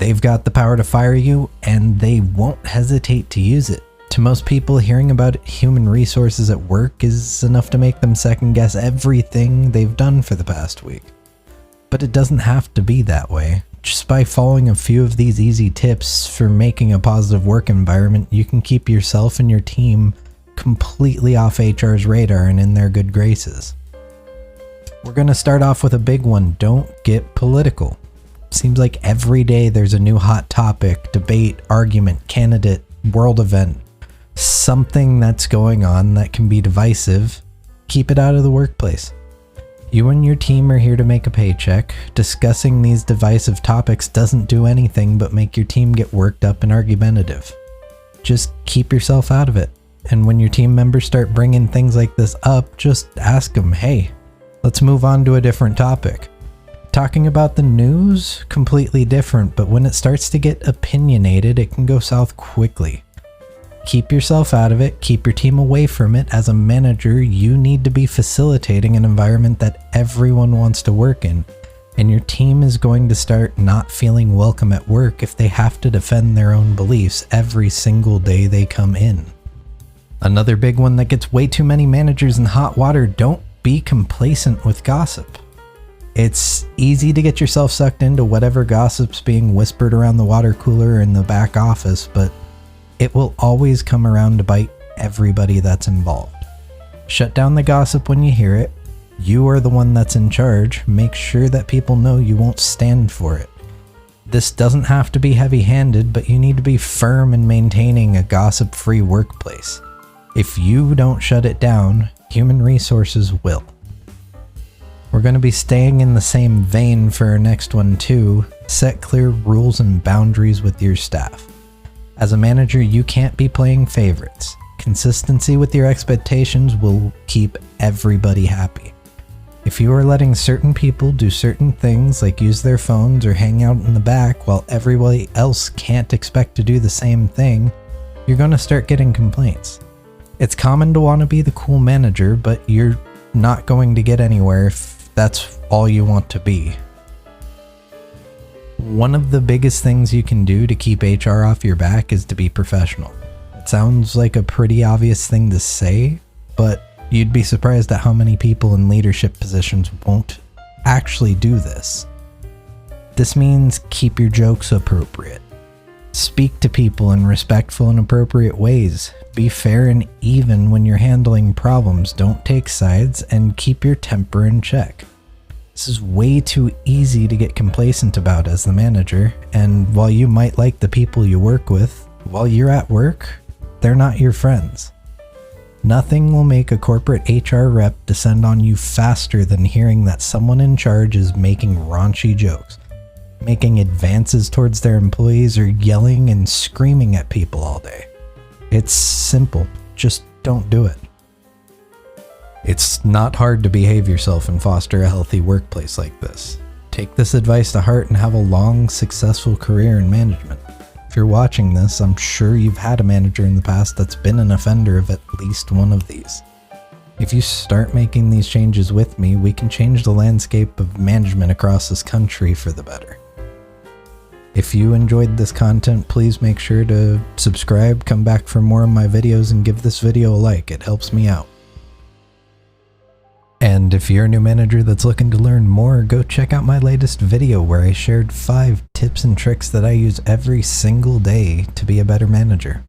They've got the power to fire you, and they won't hesitate to use it. To most people, hearing about human resources at work is enough to make them second guess everything they've done for the past week. But it doesn't have to be that way. Just by following a few of these easy tips for making a positive work environment, you can keep yourself and your team completely off HR's radar and in their good graces. We're going to start off with a big one. Don't get political. Seems like every day there's a new hot topic, debate, argument, candidate, world event, something that's going on that can be divisive. Keep it out of the workplace. You and your team are here to make a paycheck. Discussing these divisive topics doesn't do anything but make your team get worked up and argumentative. Just keep yourself out of it. And when your team members start bringing things like this up, just ask them, hey, let's move on to a different topic. Talking about the news, completely different, but when it starts to get opinionated, it can go south quickly. Keep yourself out of it, keep your team away from it. As a manager, you need to be facilitating an environment that everyone wants to work in, and your team is going to start not feeling welcome at work if they have to defend their own beliefs every single day they come in. Another big one that gets way too many managers in hot water: don't be complacent with gossip. It's easy to get yourself sucked into whatever gossip's being whispered around the water cooler or in the back office, but it will always come around to bite everybody that's involved. Shut down the gossip when you hear it. You are the one that's in charge. Make sure that people know you won't stand for it. This doesn't have to be heavy-handed, but you need to be firm in maintaining a gossip-free workplace. If you don't shut it down, human resources will. We're going to be staying in the same vein for our next one too. Set clear rules and boundaries with your staff. As a manager, you can't be playing favorites. Consistency with your expectations will keep everybody happy. If you are letting certain people do certain things like use their phones or hang out in the back while everybody else can't expect to do the same thing, you're going to start getting complaints. It's common to want to be the cool manager, but you're not going to get anywhere if that's all you want to be. One of the biggest things you can do to keep HR off your back is to be professional. It sounds like a pretty obvious thing to say, but you'd be surprised at how many people in leadership positions won't actually do this. This means keep your jokes appropriate. Speak to people in respectful and appropriate ways. Be fair and even when you're handling problems. Don't take sides, and keep your temper in check. This is way too easy to get complacent about as the manager, and while you might like the people you work with, while you're at work, they're not your friends. Nothing will make a corporate HR rep descend on you faster than hearing that someone in charge is making raunchy jokes, making advances towards their employees, or yelling and screaming at people all day. It's simple. Just don't do it. It's not hard to behave yourself and foster a healthy workplace like this. Take this advice to heart and have a long, successful career in management. If you're watching this, I'm sure you've had a manager in the past that's been an offender of at least one of these. If you start making these changes with me, we can change the landscape of management across this country for the better. If you enjoyed this content, please make sure to subscribe, come back for more of my videos, and give this video a like. It helps me out. And if you're a new manager that's looking to learn more, go check out my latest video where I shared 5 tips and tricks that I use every single day to be a better manager.